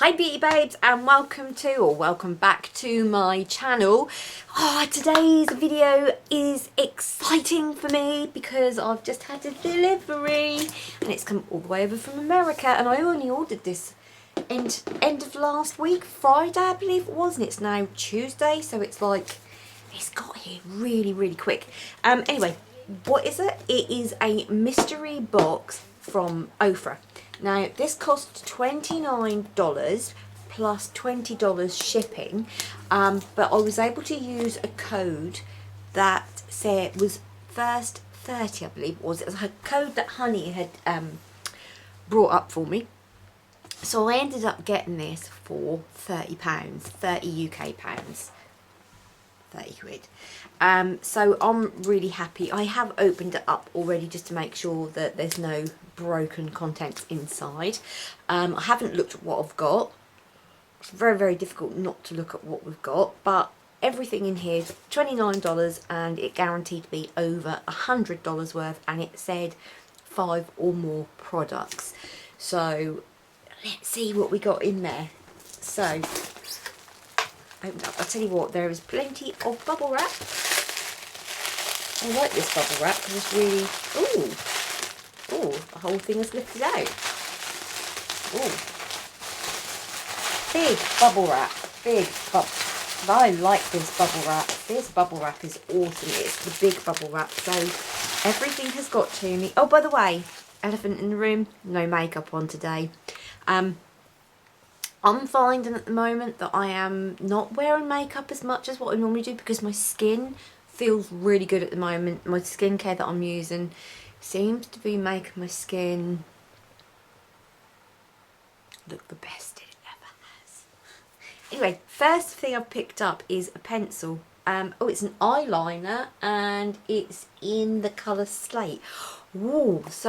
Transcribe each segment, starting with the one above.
Hi beauty babes, and welcome back to my channel. Today's video is exciting for me because I've just had a delivery and it's come all the way over from America, and I only ordered this end of last week, Friday I believe it was, and it's now Tuesday, so it's like it's got here really quick. Anyway, what is it? It is a mystery box from Ofra. Now this cost $29 plus $20 shipping, but I was able to use a code that said was first 30, I believe it was. It was a code that Honey had brought up for me. So I ended up getting this for £30, 30 UK pounds. 30 quid. So I'm really happy. I have opened it up already just to make sure that there's no broken content inside. I haven't looked at what I've got. It's very difficult not to look at what we've got, but everything in here is $29 and it guaranteed to be over $100 worth, and it said 5 or more products. So let's see what we got in there. So open up. I'll tell you what, there is plenty of bubble wrap. I like this bubble wrap because it's really, the whole thing is lifted out. Big bubble wrap, I like this bubble wrap. This bubble wrap is awesome. It's the big bubble wrap, so everything has got to me. Oh, by the way, elephant in the room, no makeup on today. I'm finding at the moment that I am not wearing makeup as much as what I normally do because my skin feels really good at the moment. My skincare that I'm using seems to be making my skin look the best it ever has. Anyway, first thing I've picked up is a pencil. It's an eyeliner and it's in the colour Slate. It's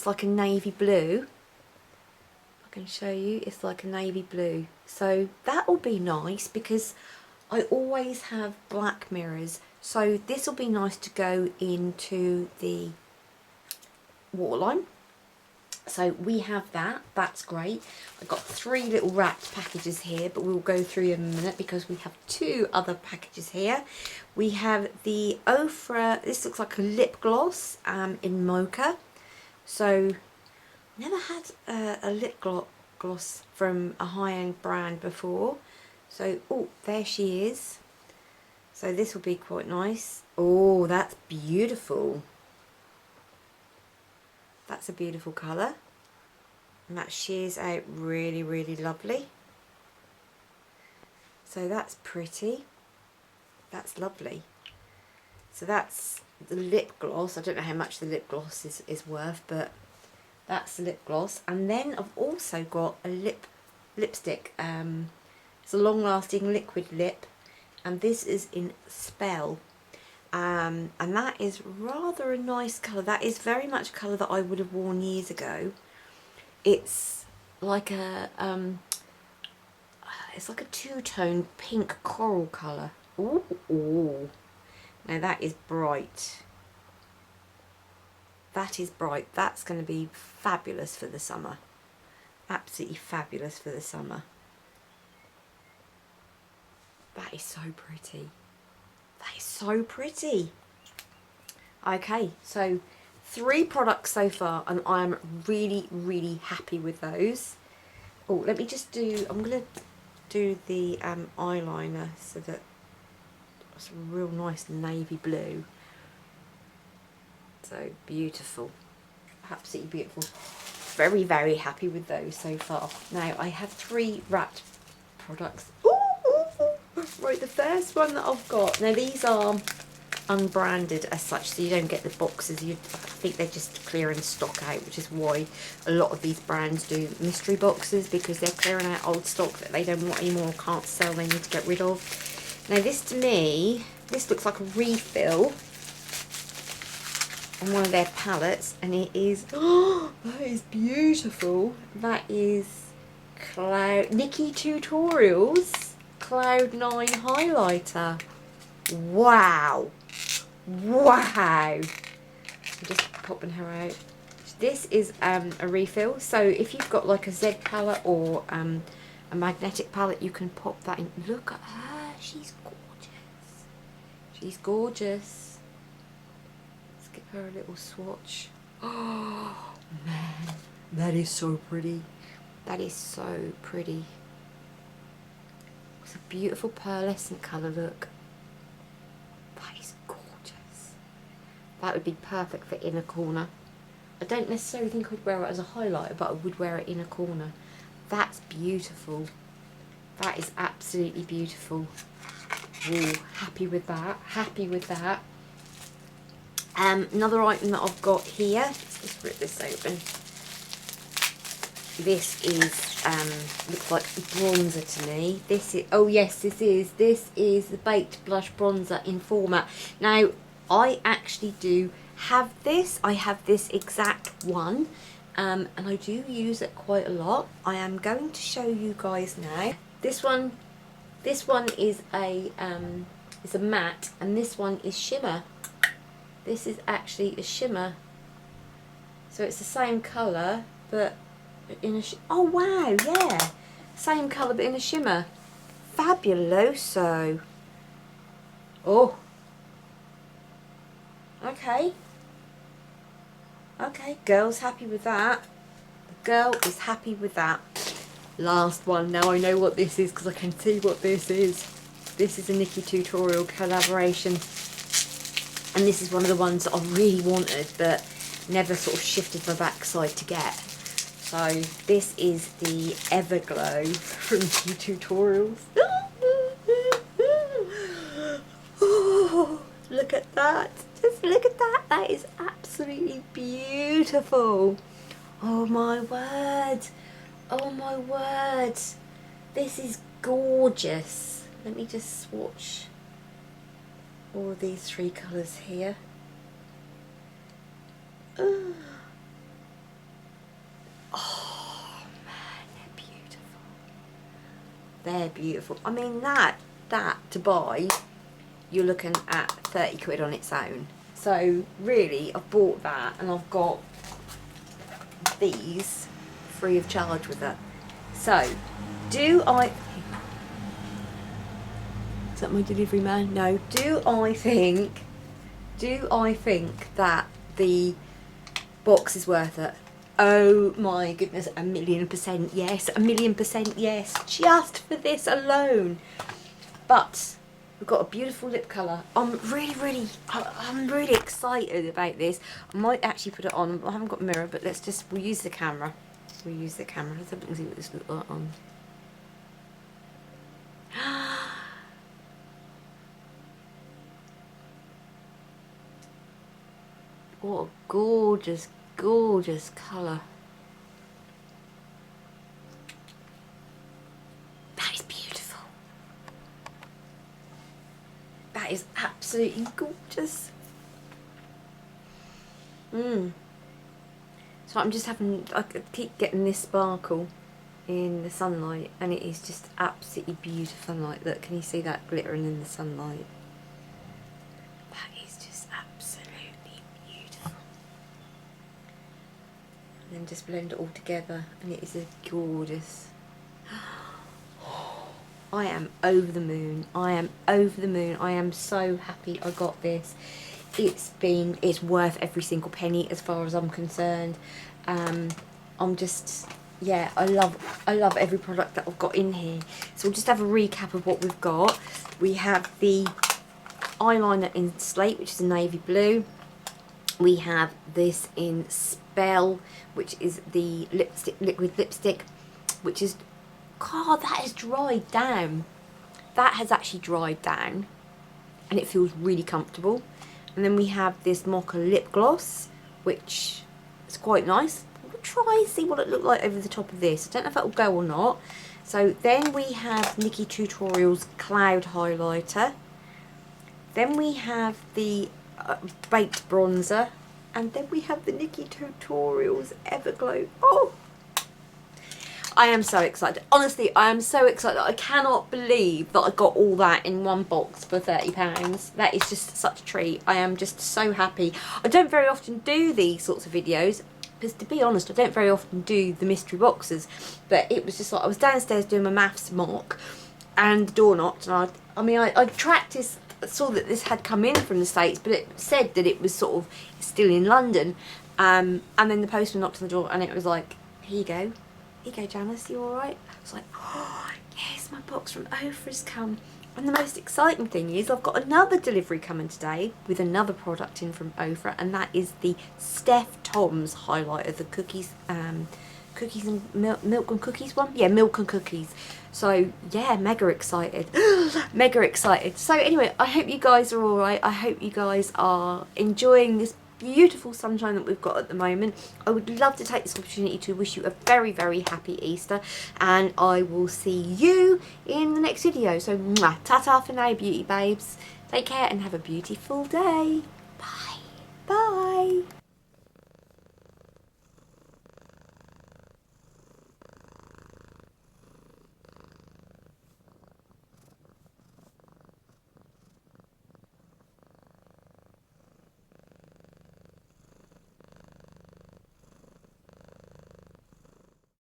like a navy blue. Can show you, it's like a navy blue, so that will be nice because I always have black mirrors, so this will be nice to go into the waterline. So we have that's great. I've got 3 little wrapped packages here, but we'll go through in a minute because we have 2 other packages here. We have the Ofra, this looks like a lip gloss in mocha. So never had a lip gloss from a high-end brand before. So, there she is. So this will be quite nice. Oh, that's beautiful. That's a beautiful colour. And that shears out really lovely. So that's pretty. That's lovely. So that's the lip gloss. I don't know how much the lip gloss is worth, but that's the lip gloss. And then I've also got a lipstick. It's a long-lasting liquid lip, and this is in Spell. And that is rather a nice colour. That is very much a colour that I would have worn years ago. It's like a two-tone pink coral colour. Ooh. Now that is bright. That is bright. That's going to be fabulous for the summer. Absolutely fabulous for the summer. That is so pretty. That is so pretty. Okay, so 3 products so far, and I am really happy with those. Let me just do, I'm going to do the eyeliner so that it's a real nice navy blue. So beautiful, absolutely beautiful. Very happy with those so far. Now I have 3 wrapped products. Right, the first one that I've got, now these are unbranded as such, so you don't get the boxes. I think they're just clearing stock out, which is why a lot of these brands do mystery boxes, because they're clearing out old stock that they don't want anymore, can't sell, they need to get rid of. Now this, to me, this looks like a refill on one of their palettes, and it is, that is beautiful. That is Nikki Tutorials Cloud 9 highlighter. Wow. I'm just popping her out. This is a refill, so if you've got like a Z palette or a magnetic palette, you can pop that in. Look at her, she's gorgeous. She's gorgeous. Let's give her a little swatch. Oh man, that is so pretty. That is so pretty. It's a beautiful pearlescent colour, look. That is gorgeous. That would be perfect for inner corner. I don't necessarily think I'd wear it as a highlighter, but I would wear it in a corner. That's beautiful. That is absolutely beautiful. Ooh, happy with that. Happy with that. Another item that I've got here. Let's just rip this open. This is looks like bronzer to me. This is, oh yes, this is the Baked Blush Bronzer in format. Now I actually do have this. I have this exact one, and I do use it quite a lot. I am going to show you guys now. This one is a matte, and this one is shimmer. This is actually a shimmer, so it's the same colour but in a oh wow, yeah, same colour but in a shimmer. Fabuloso. Oh, okay. Okay, girl's happy with that. The girl is happy with that. Last one. Now I know what this is because I can see what this is. This is a Nikki Tutorial collaboration. And this is one of the ones that I really wanted but never sort of shifted my backside to get. So this is the Everglow from Nikki Tutorials. Oh, look at that. Just look at that. That is absolutely beautiful. Oh my word. Oh my word. This is gorgeous. Let me just swatch all of these three colours here. Oh man, they're beautiful. They're beautiful. I mean that to buy, you're looking at 30 quid on its own. So really, I've bought that and I've got these free of charge with it. So, do I... Is that my delivery man? No. Do I think that the box is worth it? Oh my goodness, 1,000,000% yes. 1,000,000% yes. Just for this alone. But we've got a beautiful lip colour. I'm really excited about this. I might actually put it on. I haven't got a mirror, but we'll use the camera. We'll use the camera. Let's have a look and see what this looks like on. What a gorgeous, gorgeous colour. That is beautiful. That is absolutely gorgeous. So I'm just having, I keep getting this sparkle in the sunlight, and it is just absolutely beautiful. Like, look, can you see that glittering in the sunlight? That is just absolutely beautiful. And then just blend it all together, and it is a gorgeous. I am over the moon. I am over the moon. I am so happy I got this. It's worth every single penny as far as I'm concerned. I'm just, yeah, I love every product that I've got in here. So we'll just have a recap of what we've got. We have the eyeliner in Slate, which is a navy blue. We have this in Spell, which is the liquid lipstick, which is, God, that has dried down. That has actually dried down, and it feels really comfortable. And then we have this Mocha lip gloss, which is quite nice. We'll try and see what it looked like over the top of this. I don't know if it will go or not. So then we have Nikki Tutorials Cloud Highlighter. Then we have the Baked Bronzer. And then we have the Nikki Tutorials Everglow. Oh! I am so excited. Honestly, I am so excited. I cannot believe that I got all that in one box for £30. That is just such a treat. I am just so happy. I don't very often do these sorts of videos. because to be honest, I don't very often do the mystery boxes, but it was just like I was downstairs doing my maths mock, and the door knocked, and I tracked this, saw that this had come in from the States, but it said that it was sort of still in London, and then the postman knocked on the door, and it was like, here you go, Janice, you all right? I was like, oh yes, my box from Ofra's come. And the most exciting thing is I've got another delivery coming today with another product in from Ofra, and that is the Steph Tom's highlighter, the cookies, cookies and milk and cookies one. Yeah, milk and cookies. So yeah, mega excited, mega excited. So anyway, I hope you guys are all right. I hope you guys are enjoying this beautiful sunshine that we've got at the moment. I would love to take this opportunity to wish you a very, very happy Easter, and I will see you in the next video. So mwah, ta-ta for now, beauty babes. Take care and have a beautiful day. Bye. Bye.